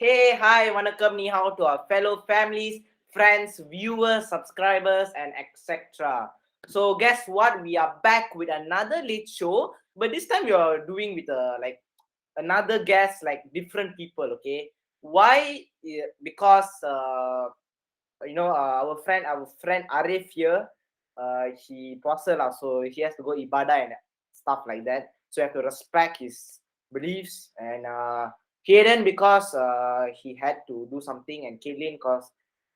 Hey, hi, vanakkam, ni hao to our fellow families, friends, viewers, subscribers, and etc. So, guess what? We are back with another late show, but this time we are doing with another guest, like different people. Okay, why? Because our friend Arif here, he puasa lah, so he has to go ibadah and stuff like that. So you have to respect his beliefs and Hayden because he had to do something, and Caitlin because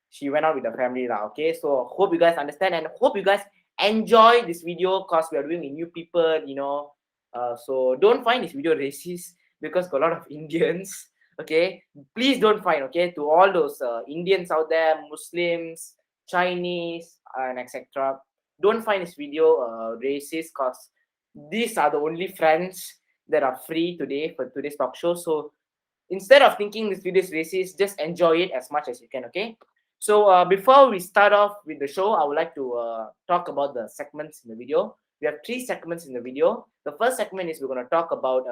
she went out with the family lah. Okay, so hope you guys understand and hope you guys enjoy this video because we are doing with new people, so don't find this video racist because got a lot of Indians. Okay, please don't find. Okay, to all those Indians out there, Muslims, Chinese, and etc. Don't find this video racist because these are the only friends that are free today for today's talk show. So instead of thinking this video is racist, just enjoy it as much as you can. Okay. So before we start off with the show, I would like to talk about the segments in the video. We have 3 segments in the video. The first segment is we're going to talk about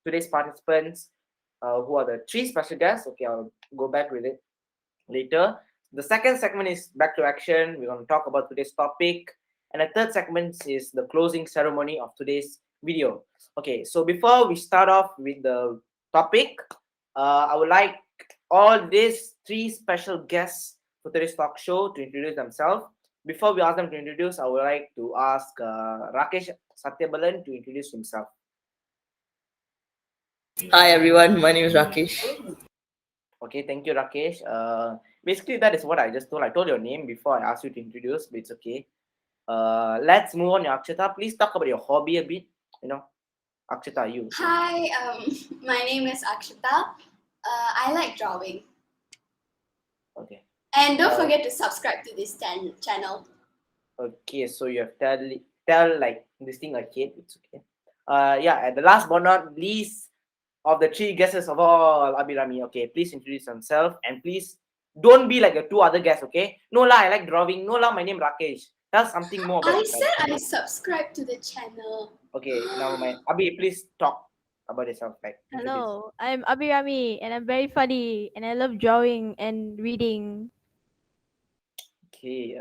today's participants, who are the 3 special guests. Okay, I'll go back with it later. The second segment is back to action. We're going to talk about today's topic. And the third segment is the closing ceremony of today's video. Okay, so before we start off with the topic, I would like all these 3 special guests for today's talk show to introduce themselves. Before we ask them to introduce, I would like to ask Rakesh Satyabalan to introduce himself. Hi everyone, my name is Rakesh. Okay, thank you, Rakesh. Basically, that is what I just told. I told your name before I asked you to introduce, but it's okay. Let's move on, Akshata. Please talk about your hobby a bit. Akshata, you. Hi, my name is Akshata. I like drawing. Okay. And don't forget to subscribe to this channel. Okay, so you have tell like this thing like kid. It's okay. Yeah, and the last but not least of the 3 guesses of all, Abbhirami. Okay, please introduce yourself and please don't be like the 2 other guests. Okay, no lah, I like drawing. No lah, my name Rakesh. Tell something more about I yourself. said I subscribe to the channel. Okay, now my Abhi, please talk about yourself. Like, introduce. Hello, I'm Abbhirami and I'm very funny and I love drawing and reading. Okay,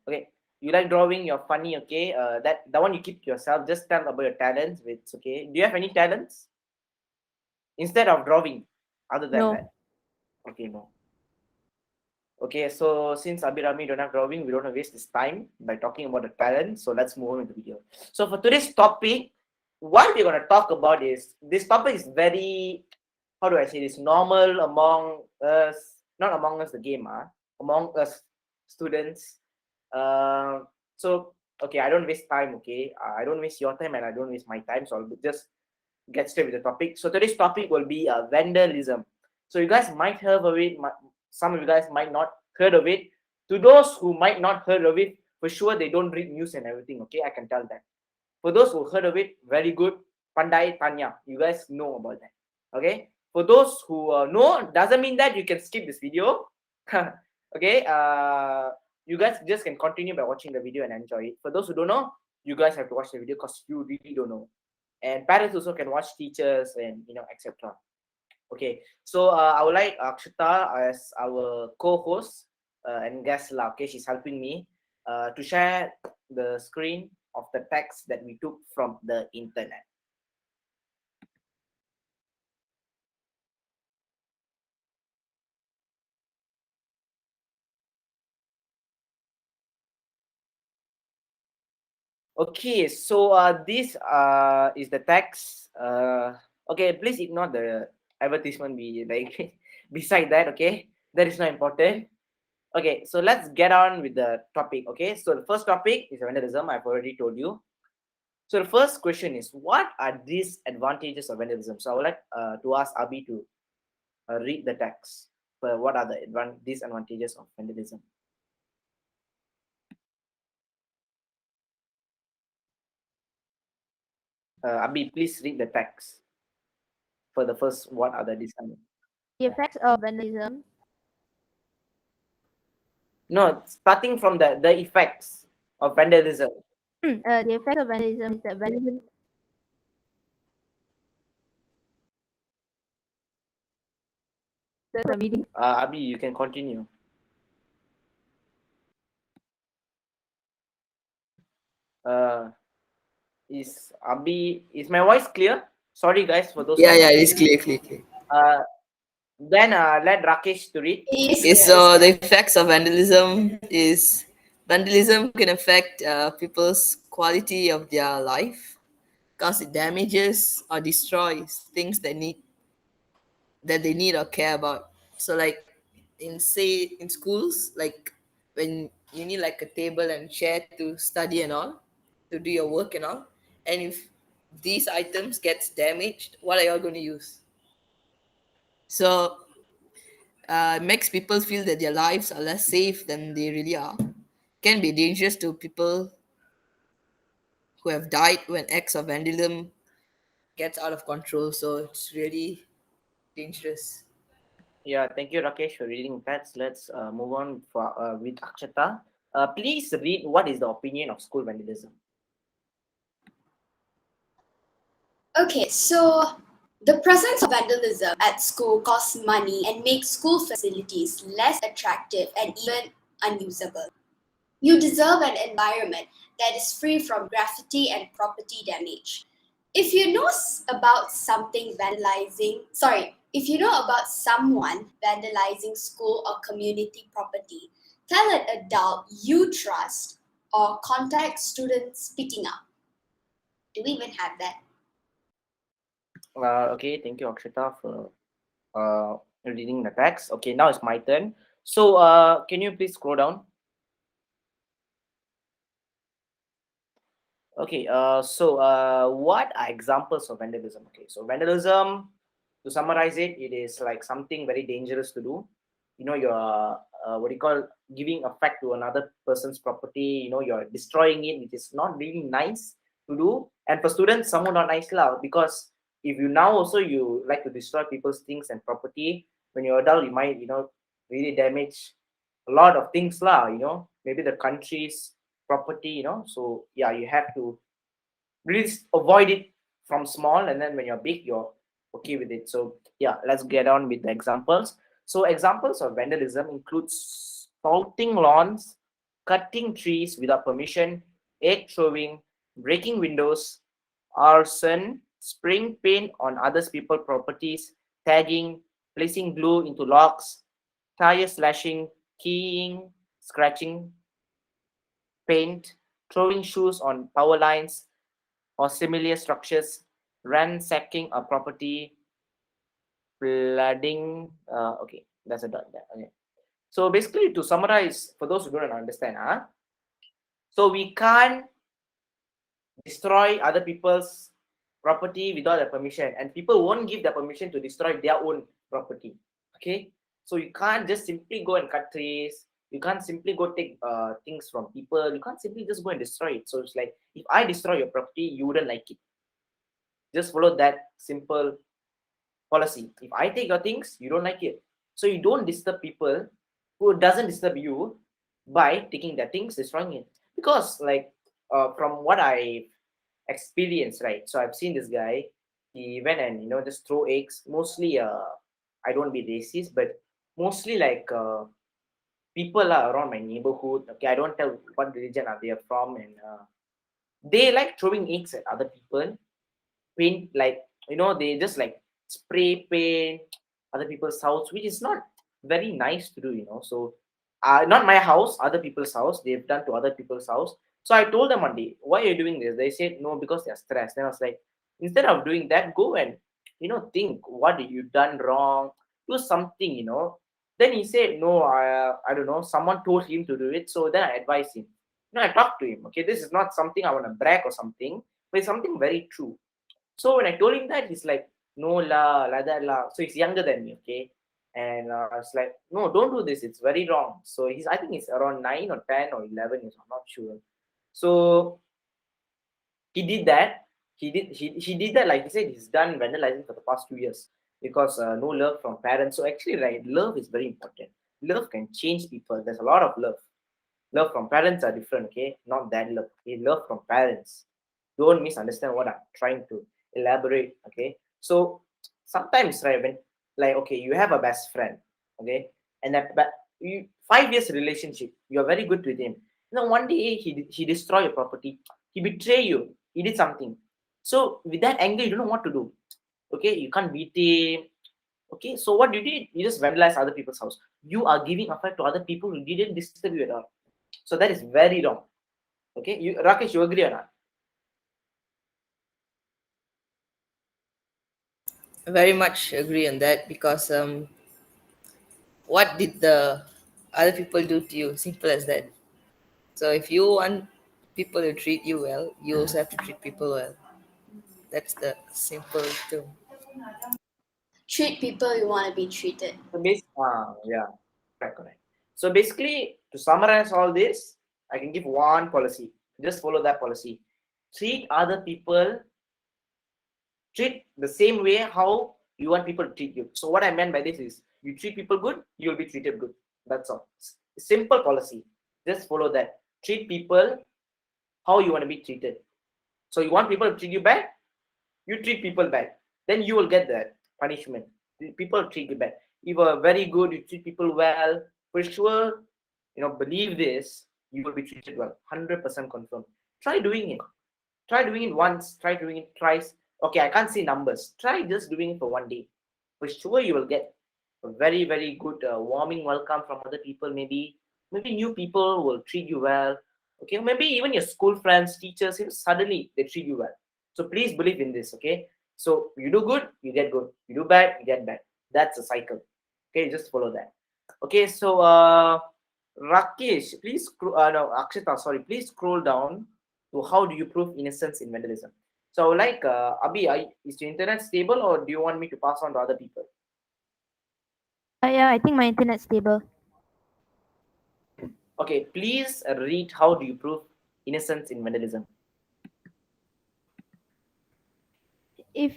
okay. You like drawing, you're funny, okay. That one you keep to yourself. Just tell about your talents. It's okay. Do you have any talents instead of drawing, other than No. that? Okay, no. Okay, so since Abbhirami don't have drawing, we don't want to waste this time by talking about the talent. So let's move on with the video. So for today's topic, what we're gonna talk about is this topic is very, how do I say this, normal among us, not among us the game, among us students. So okay, I don't waste time. Okay, I don't waste your time and I don't waste my time. So I'll just get straight with the topic. So today's topic will be vandalism. So you guys might heard of it. Some of you guys might not heard of it. To those who might not heard of it, for sure they don't read news and everything. Okay, I can tell that. For those who heard of it, very good. Pandai Tanya, you guys know about that. Okay. For those who know, doesn't mean that you can skip this video. Okay. You guys just can continue by watching the video and enjoy it. For those who don't know, you guys have to watch the video because you really don't know. And parents also can watch, teachers and etc. Okay, so I would like Akshata as our co-host and guest lah. Okay, she's helping me to share the screen of the text that we took from the internet. Okay, so this is the text. Okay, please ignore the advertisement be like beside that. Okay, that is not important. Okay, so let's get on with the topic. Okay, so the first topic is vandalism. I've already told you. So the first question is, what are these advantages of vandalism? So I would like to ask Abhi to read the text. What are the disadvantages of vandalism? Abhi, please read the text. For the first, what are the disadvantages? The effects of vandalism. No, starting from the effects of vandalism. The effect of vandalism is that vandalism. the meeting. Abi, you can continue. Uh, is my voice clear? Sorry guys for those who Yeah, are yeah, it listening. is clear, clear, clear. Then let Rakesh to read. It is Yes, clear. so the effects of vandalism can affect people's quality of their life because it damages or destroys things that they need or care about. So like in schools, like when you need like a table and chair to study and all, to do your work and all, and if these items gets damaged, what are you all going to use? So makes people feel that their lives are less safe than they really are. Can be dangerous to people who have died when acts of vandalism gets out of control. So it's really dangerous. Yeah, thank you, Rakesh, for reading that. Let's move on with Akshata. Please read what is the opinion of school vandalism. Okay, so the presence of vandalism at school costs money and makes school facilities less attractive and even unusable. You deserve an environment that is free from graffiti and property damage. If you know about if you know about someone vandalizing school or community property, tell an adult you trust or contact students speaking up. Do we even have that? Okay, thank you, Akshata, for reading the text. Okay, now it's my turn. So, can you please scroll down? Okay, what are examples of vandalism? Okay, so vandalism, to summarize it, it is like something very dangerous to do. You're what do you call giving effect to another person's property. You're destroying it, which is not really nice to do. And for students, someone not nice lah, because if you now also you like to destroy people's things and property, when you're adult, you might really damage a lot of things lah. Maybe the country's property. So yeah, you have to really avoid it from small, and then when you're big, you're okay with it. So yeah, let's get on with the examples. So examples of vandalism includes salting lawns, cutting trees without permission, egg throwing, breaking windows, arson, spraying paint on others people properties, tagging, placing glue into locks, tire slashing, keying, scratching paint, throwing shoes on power lines or similar structures, ransacking a property, flooding. Okay, that's a dot there. Okay. So basically, to summarize, for those who don't understand, so we can't destroy other people's property without their permission, and people won't give their permission to destroy their own property. Okay, so you can't just simply go and cut trees. You can't simply go take things from people. You can't simply just go and destroy it. So it's like, if I destroy your property, you wouldn't like it. Just follow that simple policy. If I take your things, you don't like it. So you don't disturb people who doesn't disturb you by taking their things, destroying it. Because like from what I experienced, right? So I've seen this guy. He went and just throw eggs. Mostly, I don't be racist, but mostly like people are around my neighborhood. Okay, I don't tell what religion are they from, and they like throwing eggs at other people. Paint, like they just like spray paint other people's house, which is not very nice to do. So not my house, other people's house, they've done to other people's house. So I told them one day, why are you doing this? They said no, because they're stressed. Then I was like, instead of doing that, go and think what you done wrong, do something. Then he said no, I don't know, someone told him to do it. So then I advised him. I talked to him. Okay, this is not something I want to brag or something, but it's something very true. So when I told him that, he's like, no la, like that la. So he's younger than me, okay? And I was like, no, don't do this. It's very wrong. So I think he's around 9 or 10 or 11 years. I'm not sure. So he did that. He did that, like he said, he's done vandalizing for the past 2 years because no love from parents. So actually, right, love is very important. Love can change people. There's a lot of love. Love from parents are different, okay? Not that love. Okay? Love from parents. Don't misunderstand what I'm trying to elaborate, okay? So sometimes, right, when like, okay, you have a best friend, okay, and that but you 5 years relationship, you're very good with him. One day he destroy your property, he betray you, he did something. So with that anger, you don't know what to do. Okay, you can't beat him. Okay, so what you did, you just vandalize other people's house. You are giving affect to other people who didn't disturb you at all. So that is very wrong. Okay, you Rakesh, you agree or not? Very much agree on that because what did the other people do to you? Simple as that. So if you want people to treat you well, you also have to treat people well. That's the simple thing. Treat people you want to be treated. So yeah, correct, correct. So basically, to summarize all this, I can give one policy. Just follow that policy. Treat other people, treat the same way how you want people to treat you. So what I meant by this is, you treat people good, you'll be treated good. That's all. Simple policy. Just follow that. Treat people how you want to be treated. So you want people to treat you bad, you treat people bad. Then you will get that punishment. People treat you bad. If you are very good, you treat people well, for sure, believe this, you will be treated well. 100% confirmed. Try doing it. Try doing it once, try doing it twice. Okay, I can't see numbers. Try just doing it for one day. For sure, you will get a very, very good warming welcome from other people. Maybe new people will treat you well. Okay, maybe even your school friends, teachers, suddenly they treat you well. So please believe in this. Okay, so you do good, you get good. You do bad, you get bad. That's a cycle. Okay, just follow that. Okay, so Rakesh, please, no, Akshata, sorry, please scroll down to how do you prove innocence in vandalism. So, like, Abhi, is your internet stable, or do you want me to pass on to other people? Yeah, I think my internet's stable. Okay, please read how do you prove innocence in vandalism. If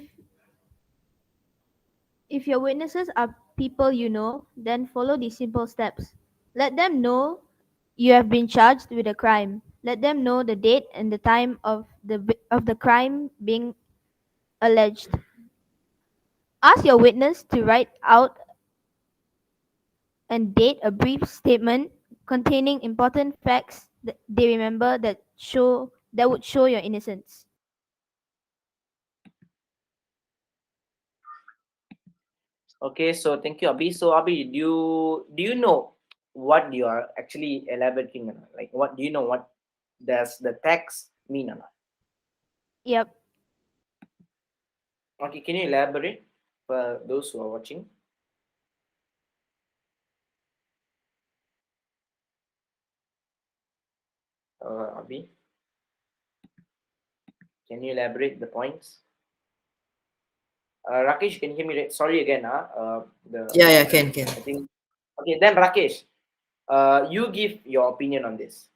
if your witnesses are people you know, then follow these simple steps. Let them know you have been charged with a crime. Let them know the date and the time of the crime being alleged. Ask your witness to write out and date a brief statement containing important facts that they remember that would show your innocence. Okay, so thank you, Abhi. So, Abhi, do you know what you are actually elaborating on? Like, what do you know? What does the text mean or not? Yep. Okay, can you elaborate for those who are watching? Abhi, can you elaborate the points? Rakesh, can you hear me? Sorry again. Yeah, yeah, can. I think. Okay, then Rakesh, you give your opinion on this.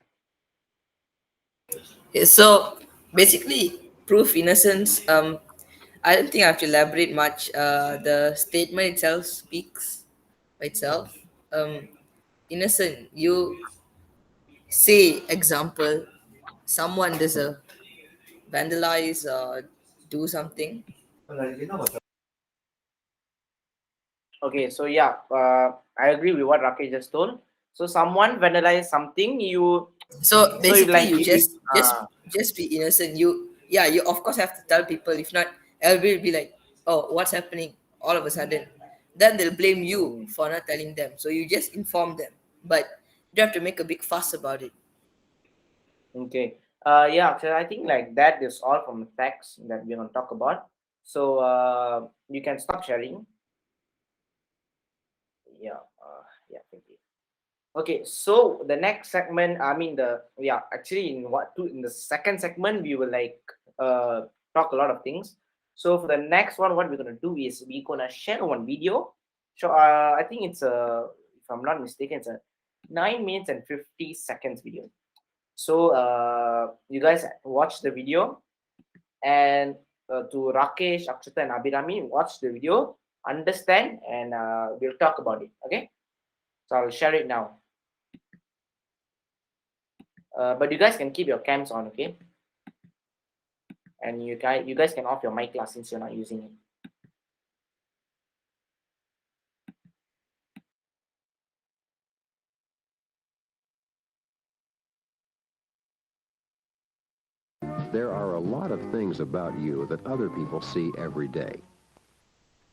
Yeah, so basically, proof innocence. I don't think I have to elaborate much. The statement itself speaks by itself. Um, innocent. You say, example, someone does a vandalize or do something. Okay, so yeah, I agree with what Rakesh just told. So someone vandalized something, So so you basically, like you you, just be innocent. You of course have to tell people. If not, everybody will be like, oh, what's happening? All of a sudden, then they'll blame you mm, for not telling them. So you just inform them, but you don't have to make a big fuss about it. okay. Yeah, so I think like that is all from the facts that we're gonna talk about. So you can stop sharing. Yeah, yeah, thank you. Okay, so the next segment, I mean actually in the second segment we will like talk a lot of things. So for the next one, what we're gonna do is we're gonna share one video. So I think it's if I'm not mistaken, it's a 9 minutes and 50 seconds video. So you guys watch the video, and to Rakesh, Akshata, and Abhirami, watch the video, understand, and we'll talk about it. Okay, so I'll share it now. But you guys can keep your cams on, okay? And you guys can off your mic class since you're not using it. There are a lot of things about you that other people see every day.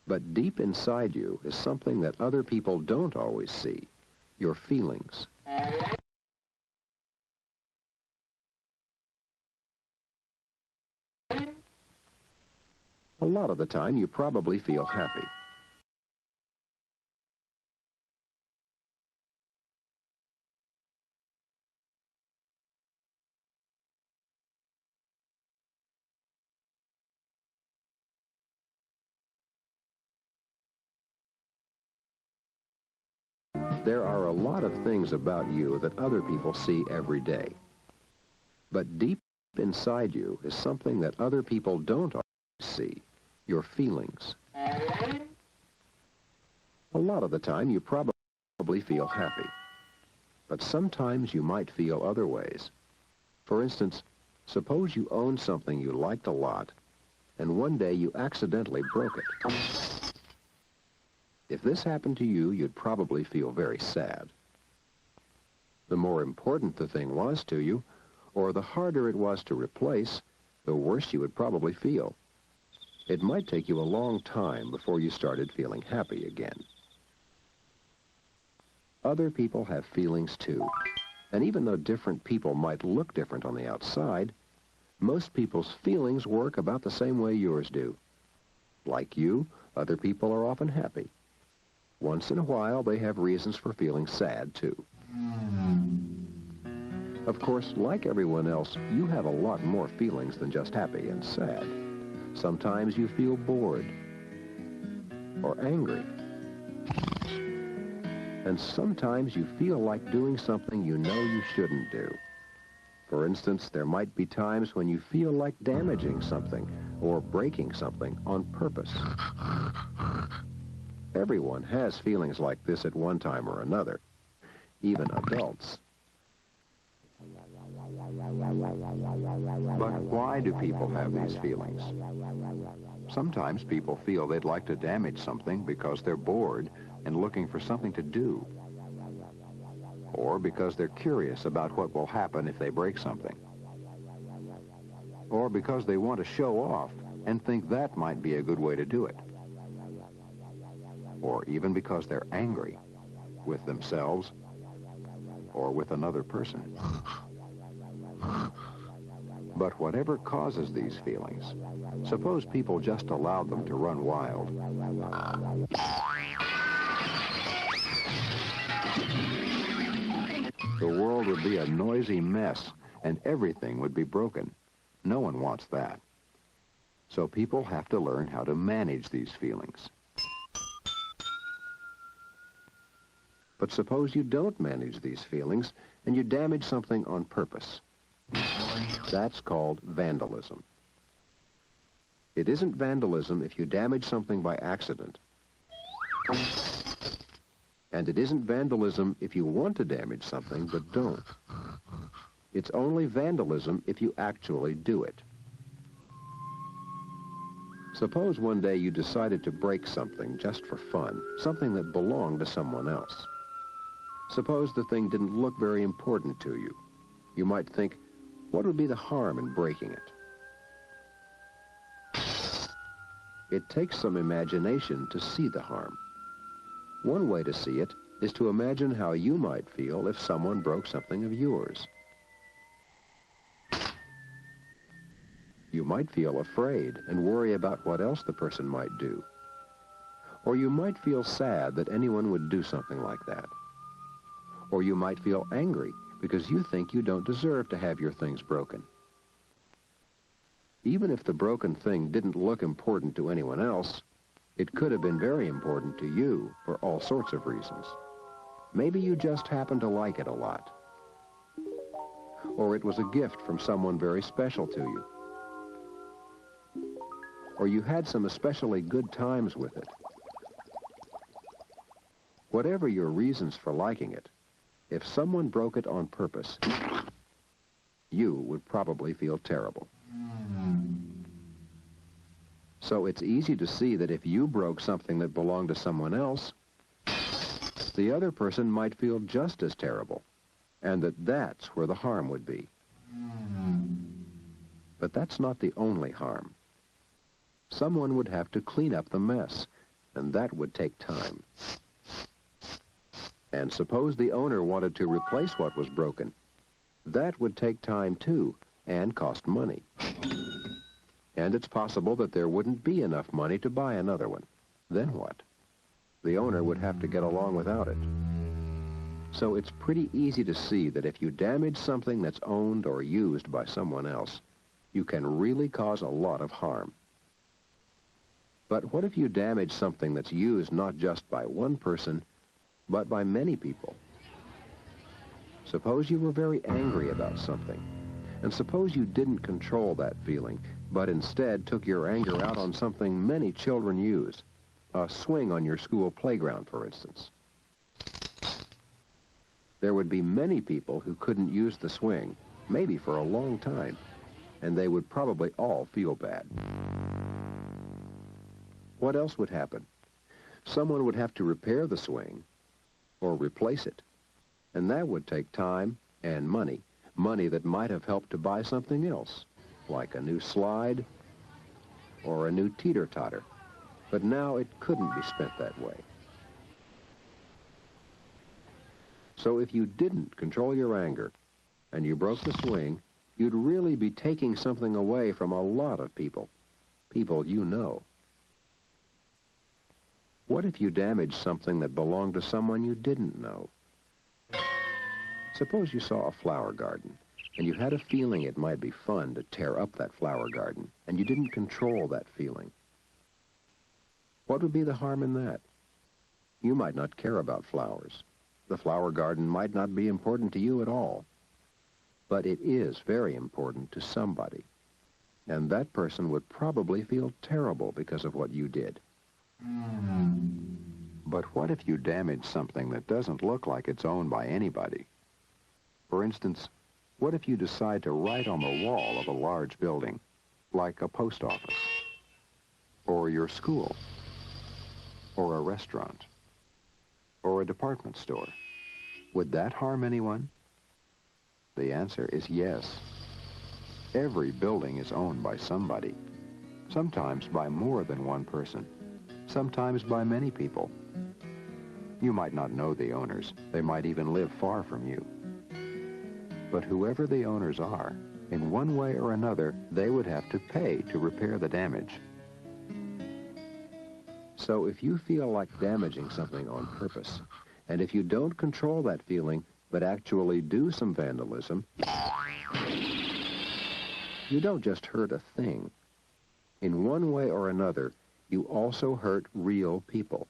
But deep inside you is something that other people don't always see, your feelings. A lot of the time, you probably feel happy. There are a lot of things about you that other people see every day. But deep inside you is something that other people don't always see, your feelings. A lot of the time, you probably feel happy. But sometimes you might feel other ways. For instance, suppose you owned something you liked a lot, and one day you accidentally broke it. If this happened to you, you'd probably feel very sad. The more important the thing was to you, or the harder it was to replace, the worse you would probably feel. It might take you a long time before you started feeling happy again. Other people have feelings too, and even though different people might look different on the outside, most people's feelings work about the same way yours do. Like you, other people are often happy. Once in a while, they have reasons for feeling sad, too. Of course, like everyone else, you have a lot more feelings than just happy and sad. Sometimes you feel bored or angry. And sometimes you feel like doing something you know you shouldn't do. For instance, there might be times when you feel like damaging something or breaking something on purpose. Everyone has feelings like this at one time or another, even adults. But why do people have these feelings? Sometimes people feel they'd like to damage something because they're bored and looking for something to do, or because they're curious about what will happen if they break something, or because they want to show off and think that might be a good way to do it, or even because they're angry with themselves or with another person. But whatever causes these feelings, suppose people just allowed them to run wild. The world would be a noisy mess, and everything would be broken. No one wants that. So people have to learn how to manage these feelings. But suppose you don't manage these feelings, and you damage something on purpose. That's called vandalism. It isn't vandalism if you damage something by accident. And it isn't vandalism if you want to damage something but don't. It's only vandalism if you actually do it. Suppose one day you decided to break something just for fun, something that belonged to someone else. Suppose the thing didn't look very important to you. You might think, what would be the harm in breaking it? It takes some imagination to see the harm. One way to see it is to imagine how you might feel if someone broke something of yours. You might feel afraid and worry about what else the person might do. Or you might feel sad that anyone would do something like that. Or you might feel angry because you think you don't deserve to have your things broken. Even if the broken thing didn't look important to anyone else, it could have been very important to you for all sorts of reasons. Maybe you just happen to like it a lot. Or it was a gift from someone very special to you. Or you had some especially good times with it. Whatever your reasons for liking it, if someone broke it on purpose, you would probably feel terrible. So it's easy to see that if you broke something that belonged to someone else, the other person might feel just as terrible, and that's where the harm would be. But that's not the only harm. Someone would have to clean up the mess, and that would take time. And suppose the owner wanted to replace what was broken. That would take time too, and cost money. And it's possible that there wouldn't be enough money to buy another one. Then what? The owner would have to get along without it. So it's pretty easy to see that if you damage something that's owned or used by someone else, you can really cause a lot of harm. But what if you damage something that's used not just by one person, but by many people? Suppose you were very angry about something, and suppose you didn't control that feeling, but instead took your anger out on something many children use, a swing on your school playground, for instance. There would be many people who couldn't use the swing, maybe for a long time, and they would probably all feel bad. What else would happen? Someone would have to repair the swing or replace it, and that would take time and money, money that might have helped to buy something else, like a new slide or a new teeter-totter. But now it couldn't be spent that way. So if you didn't control your anger and you broke the swing, you'd really be taking something away from a lot of people, people you know. What if you damaged something that belonged to someone you didn't know? Suppose you saw a flower garden, and you had a feeling it might be fun to tear up that flower garden, and you didn't control that feeling. What would be the harm in that? You might not care about flowers. The flower garden might not be important to you at all. But it is very important to somebody. And that person would probably feel terrible because of what you did. But what if you damage something that doesn't look like it's owned by anybody? For instance, what if you decide to write on the wall of a large building, like a post office, or your school, or a restaurant, or a department store? Would that harm anyone? The answer is yes. Every building is owned by somebody, sometimes by more than one person, sometimes by many people. You might not know the owners. They might even live far from you. But whoever the owners are, in one way or another, they would have to pay to repair the damage. So if you feel like damaging something on purpose, and if you don't control that feeling, but actually do some vandalism, you don't just hurt a thing. In one way or another, you also hurt real people.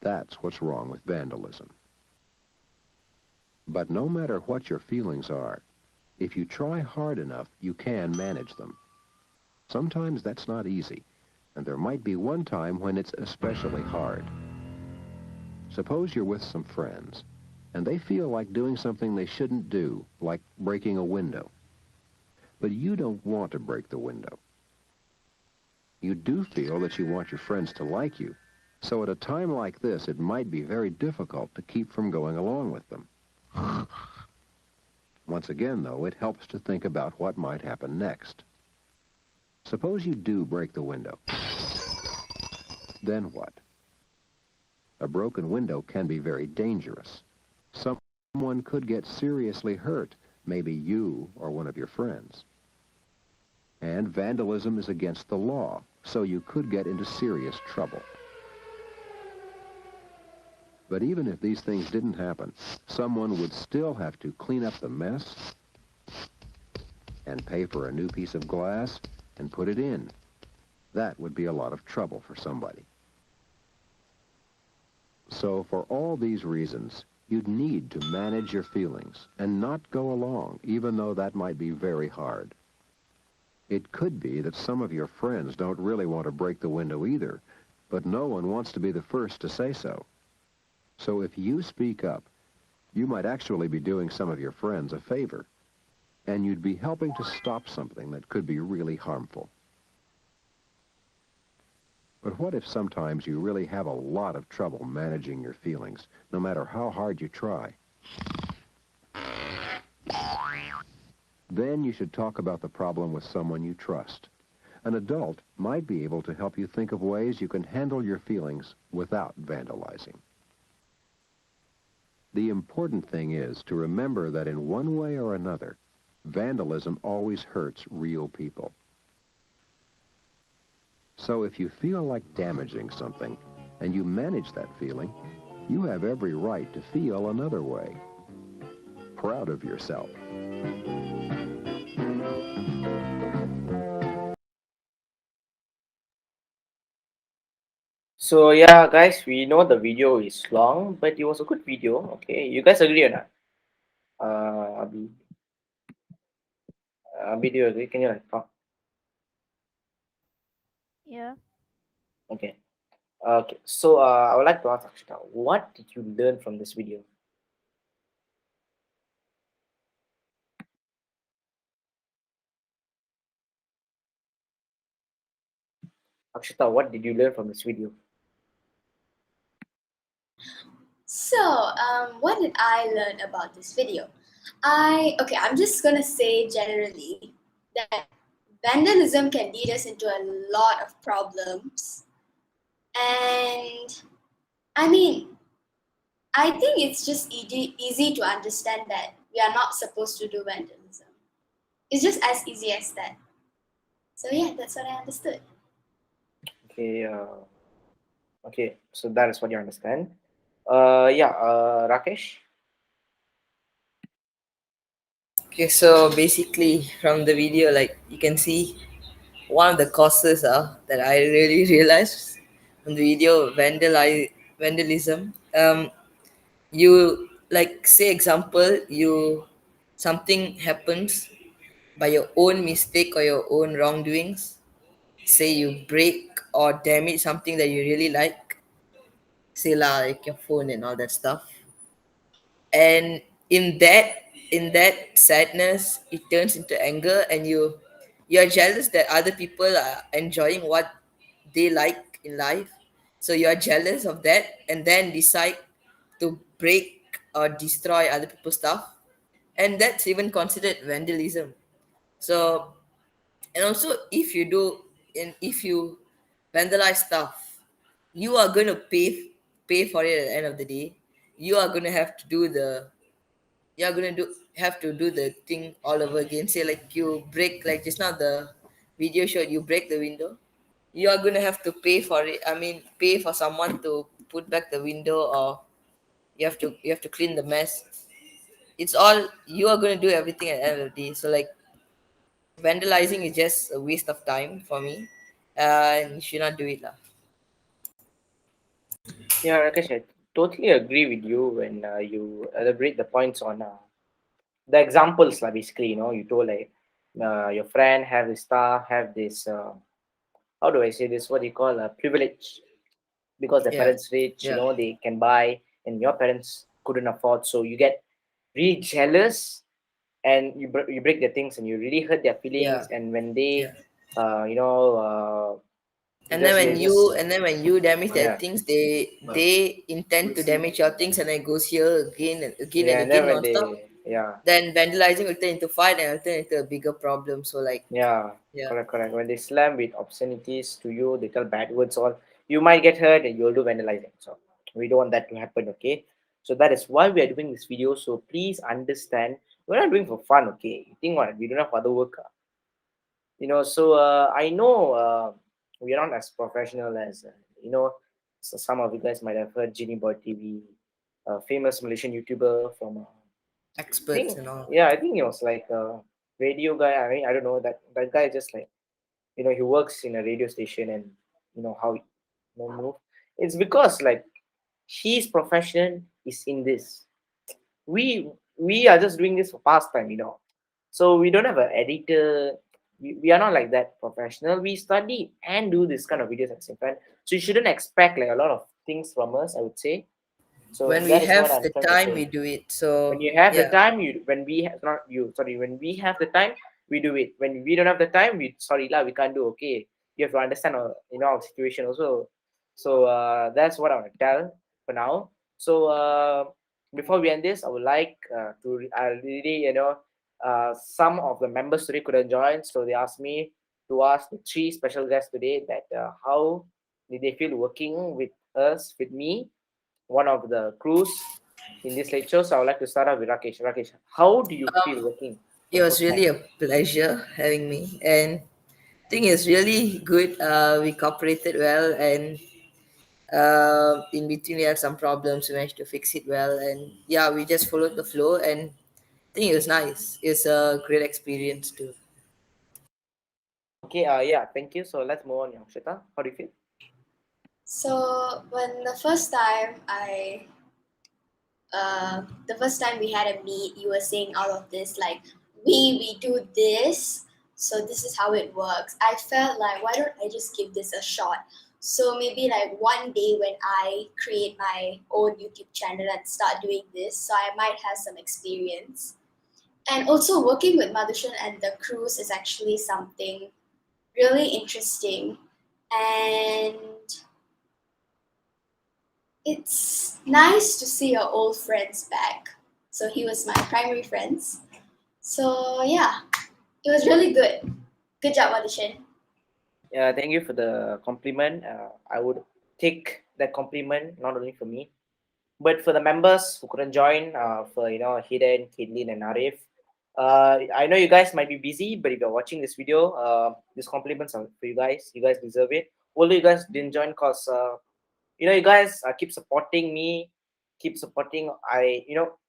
That's what's wrong with vandalism. But no matter what your feelings are, if you try hard enough, you can manage them. Sometimes that's not easy, and there might be one time when it's especially hard. Suppose you're with some friends, and they feel like doing something they shouldn't do, like breaking a window. But you don't want to break the window. You do feel that you want your friends to like you, so at a time like this, it might be very difficult to keep from going along with them. Once again, though, it helps to think about what might happen next. Suppose you do break the window. Then what? A broken window can be very dangerous. Someone could get seriously hurt, maybe you or one of your friends. And vandalism is against the law, so you could get into serious trouble. But even if these things didn't happen, someone would still have to clean up the mess and pay for a new piece of glass and put it in. That would be a lot of trouble for somebody. So for all these reasons, you'd need to manage your feelings and not go along, even though that might be very hard. It could be that some of your friends don't really want to break the window either, but no one wants to be the first to say so. So if you speak up, you might actually be doing some of your friends a favor, and you'd be helping to stop something that could be really harmful. But what if sometimes you really have a lot of trouble managing your feelings, no matter how hard you try? Then you should talk about the problem with someone you trust. An adult might be able to help you think of ways you can handle your feelings without vandalizing. The important thing is to remember that in one way or another, vandalism always hurts real people. So if you feel like damaging something, and you manage that feeling, you have every right to feel another way. Proud of yourself. So yeah, guys, we know the video is long, but it was a good video. Okay, you guys agree or not? Abhi, do you agree? Can you like talk? Yeah. Okay. Okay. So I would like to ask Akshata, what did you learn from this video? Akshata, what did you learn from this video? So, what did I learn about this video? I'm just gonna say generally that vandalism can lead us into a lot of problems, and I mean, I think it's just easy to understand that we are not supposed to do vandalism. It's just as easy as that. So yeah, that's what I understood. Okay. Okay. So that is what you understand. Yeah. Rakesh. Okay, so basically from the video, like you can see, one of the causes that I really realized from the video, vandalism. You like say example, you something happens by your own mistake or your own wrongdoings. Say you break or damage something that you really like, say like your phone and all that stuff, and in that sadness it turns into anger, and you're jealous that other people are enjoying what they like in life, so you're jealous of that and then decide to break or destroy other people's stuff, and that's even considered vandalism. So, and also if you do, and if you vandalize stuff, you are going to pay for it at the end of the day. You are going to have to do the you're gonna do have to do the thing all over again. Say like you break, like just now the video showed, you break the window, you are gonna have to pay for it. I mean, pay for someone to put back the window, or you have to clean the mess. It's all, you are gonna do everything at the end of the day. So like vandalizing is just a waste of time for me, and you should not do it lah. Yeah, Rakesh, I totally agree with you when you elaborate the points on the examples, like basically, you told like your friend have this stuff, have this, how do I say this? What do you call a privilege? Because the Yeah, parents rich, yeah, they can buy, and your parents couldn't afford, so you get really jealous, and you break their things, and you really hurt their yeah, feelings, and when they, yeah. And then just when they you just and then when you damage their yeah. things, they intend to damage your things, and then it goes here again and again and Yeah, and then again when non-stop. they, yeah. Then vandalizing will turn into fight, and will turn into a bigger problem. So like, Yeah, yeah. correct, correct. When they slam with obscenities to you, they tell bad words, all, you might get hurt and you'll do vandalizing. So we don't want that to happen, okay? So that is why we are doing this video. So please understand, we're not doing for fun, okay? You think what? We don't have other work, So I know we are not as professional as So some of you guys might have heard Genie Boy TV, a famous Malaysian YouTuber from Experts think and all. yeah, I think he was like a radio guy. I mean, I don't know, that guy just like, he works in a radio station, and how he move. It's because like his profession is in this. We are just doing this for pastime, So we don't have an editor. We are not like that professional. We study and do this kind of videos at the same time. So you shouldn't expect like a lot of things from us, I would say. So When we that is what have I'm the trying to time, we say. do it. When So you have the yeah. time, you when we have not you sorry when we have the time, we do it. When we don't have the time, we sorry lah, we can't do. Okay, you have to understand our our situation also. So that's what I want to tell for now. So before we end this, I would like I really some of the members today couldn't join, so they asked me to ask the three special guests today that how did they feel working with us, with me, one of the crews in this lecture. So I would like to start off with Rakesh. Rakesh, how do you feel working It the was first time? really a pleasure having me, and I think it's really good. We cooperated well, and in between we had some problems. We managed to fix it well, and yeah, we just followed the flow, and I think it was nice. It's a great experience too. Okay, yeah, thank you. So let's move on, Akshata. How do you feel? So when the first time we had a meet, you were saying all of this like we do this, so this is how it works. I felt like why don't I just give this a shot? So maybe like one day when I create my own YouTube channel and start doing this, so I might have some experience. And also working with Madtushen and the crews is actually something really interesting, and it's nice to see your old friends back. So he was my primary friends. So yeah, it was really good. Good job, audition. Yeah, thank you for the compliment. I would take that compliment not only for me, but for the members who couldn't join, for Hidden, Kidlin, and Arif. I know you guys might be busy, but if you're watching this video, these compliments are for you guys. You guys deserve it. Although you guys didn't join, cause you guys keep supporting me, keep supporting.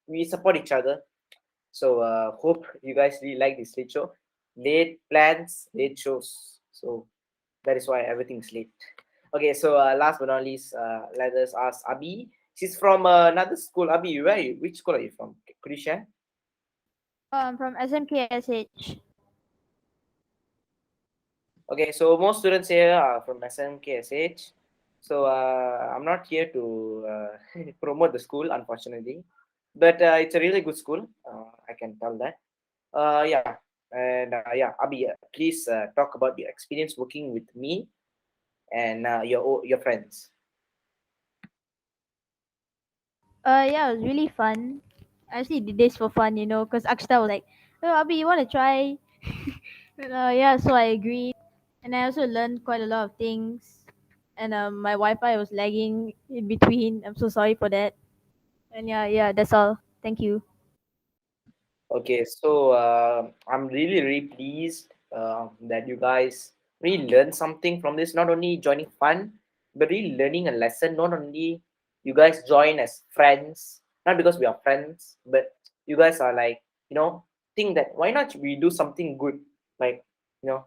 We support each other. So hope you guys really like this late show. Late plans, late shows. So that is why everything's late. Okay, so last but not least, let us ask Abi. She's from another school. Abi, where are you? Which school are you from? Could you share? From SMKSH. Okay, so most students here are from SMKSH. So I'm not here to promote the school, unfortunately, but it's a really good school. I can tell that. Yeah, and yeah, Abi, please talk about your experience working with me and your friends. Yeah, it was really fun. I actually did this for fun, because Akshata was like, "Oh, Abi, you want to try?" And, yeah, so I agreed, and I also learned quite a lot of things. And my Wi-Fi was lagging in between. I'm so sorry for that. And yeah, that's all. Thank you. Okay, so I'm really, really pleased that you guys really learned something from this. Not only joining fun, but really learning a lesson. Not only you guys join as friends, not because we are friends, but you guys are like, think that why not we do something good, like, you know,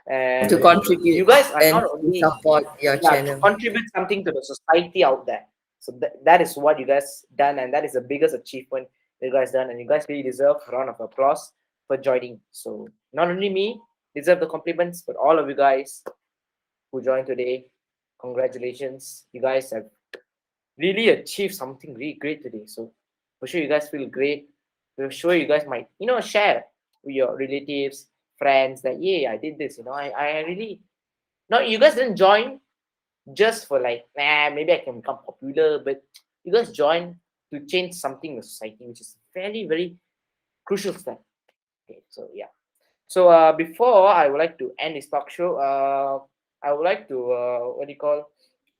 To and you contribute guys are and not to only, support your yeah, to channel. contribute something to the society out there. So that is what you guys done, and that is the biggest achievement you guys done, and you guys really deserve a round of applause for joining. So not only me deserve the compliments, but all of you guys who joined today, congratulations. You guys have really achieved something really great today. So for sure you guys feel great. For sure you guys might, share with your relatives, friends that yeah, I did this, I really, no, you guys didn't join just for like, maybe I can become popular, but you guys join to change something in the society, which is very, very crucial step. Okay, so yeah. So before I would like to end this talk show, I would like to what do you call,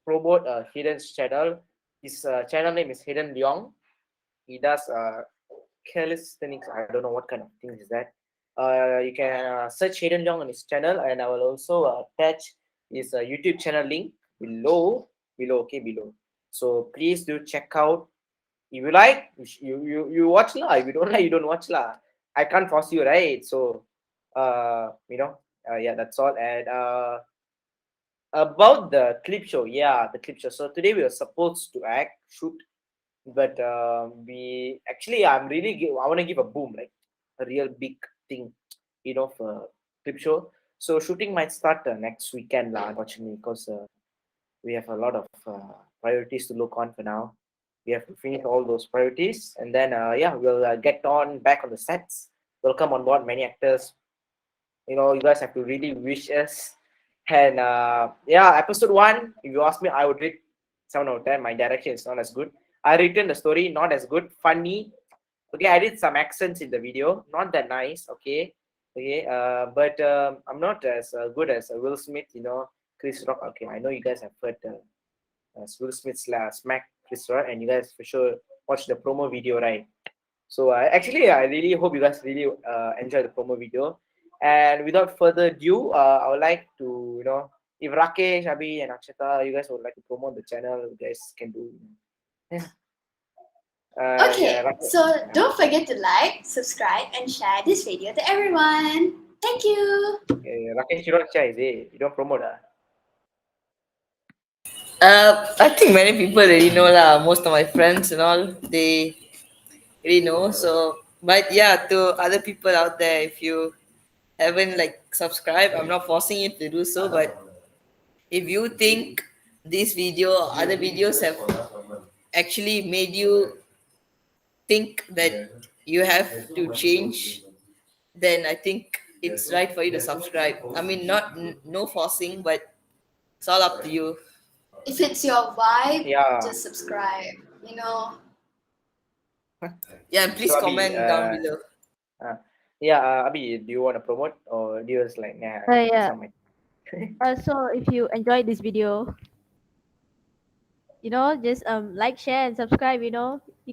promote Hidden's channel. His channel name is Hidden Leong. He does calisthenics. I don't know what kind of things is that. You can search Hidden Leong on his channel, and I will also attach his YouTube channel link below, okay, below. So please do check out. If you like, you watch lah. If you don't like, you don't watch lah. I can't force you, right? So, yeah, that's all. And about the clip show, yeah, the clip show. So today we were supposed to shoot, but we actually, I want to give a boom, like a real big thing, for clip show. So shooting might start next weekend, lah, unfortunately, because we have a lot of priorities to look on for now. We have to finish all those priorities, and then yeah, we'll get on back on the sets. Welcome on board many actors. You guys have to really wish us. And yeah, episode 1, if you ask me, I would rate 7 out of 10. My direction is not as good. I written the story not as good, funny, Okay, I did some accents in the video, not that nice. Okay, okay. But I'm not as good as Will Smith. Chris Rock. Okay, I know you guys have heard Will Smith's smack Chris Rock, and you guys for sure watched the promo video, right? So actually, I really hope you guys really enjoy the promo video. And without further ado, I would like to, if Rakesh, Abhi, and Akshata, you guys would like to promote the channel, you guys can do. Yeah. Yeah, Okay, Rakesh. so don't forget to like, subscribe, and share this video to everyone. Thank you. Rakesh, you don't share, is it? You don't promote, I think many people already know lah. Most of my friends and all, they already know. So, but yeah, to other people out there, if you haven't like subscribed, I'm not forcing you to do so. But if you think this video or other videos have actually made you think that you have to change, then I think it's right for you to subscribe. I mean, not no forcing, but it's all up to you. If it's your vibe, Yeah. just subscribe. You know, Yeah, and please So, Abhi, comment down below. uh, yeah, Abhi, do you want to promote or do you just like, nah, it's Yeah. not my. So if you enjoyed this video, just like, share, and subscribe. You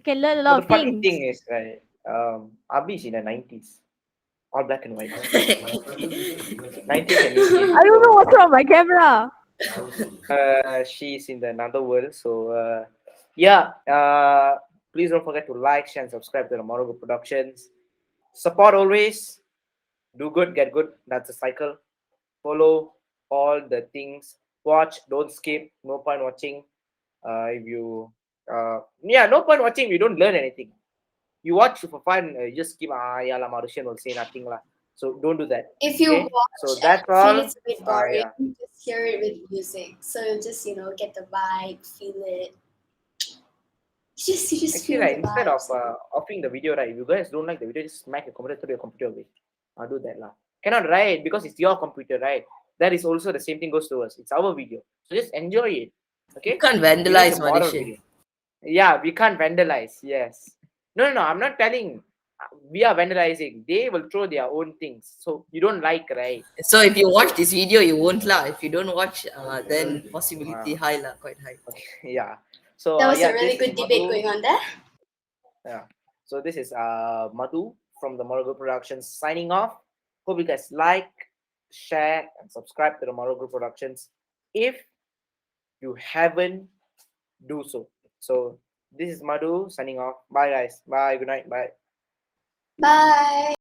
can learn a But lot the of funny things. thing is, right, Abhi's in the 90s, all black and white. 90s and 80s. I don't know So what's wrong with my camera. she's in the another world. So yeah, please don't forget to like, share, and subscribe to the Moral Productions. Support always. Do good, get good. That's a cycle. Follow all the things. Watch, don't skip. No point watching. If you yeah, no point watching. You don't learn anything. You watch for fun. You just skip. Yeah, la Madtushen will say nothing lah. So don't do that. if you Okay. watch So and that's feel all. it's a bit boring, Yeah. just hear it with music. So you just get the vibe, feel it. You just Actually, feel right, the instead of vibes. offing the video, right, if you guys don't like the video, just smack your computer through your computer away. I'll do that lah. Cannot, right? Because it's your computer, right? That is also the same thing goes to us. It's our video. So just enjoy it. You Okay? can't It is a vandalize moral Madtushen. video. Yeah, we can't vandalize. Yes. No, no, no. I'm not telling we are vandalizing. They will throw their own things. So you don't like, right? So if you watch this video, you won't lah. If you don't watch, then possibility high lah, quite high. Okay. Yeah. So That was a yeah, really this is good debate Madhu. going on there. Yeah. So this is Madhu from the Moral Group Productions signing off. Hope you guys like, share, and subscribe to the Moral Group Productions. If you haven't, do so. So this is Madhu signing off. Bye guys. Bye. Good night. Bye. Bye.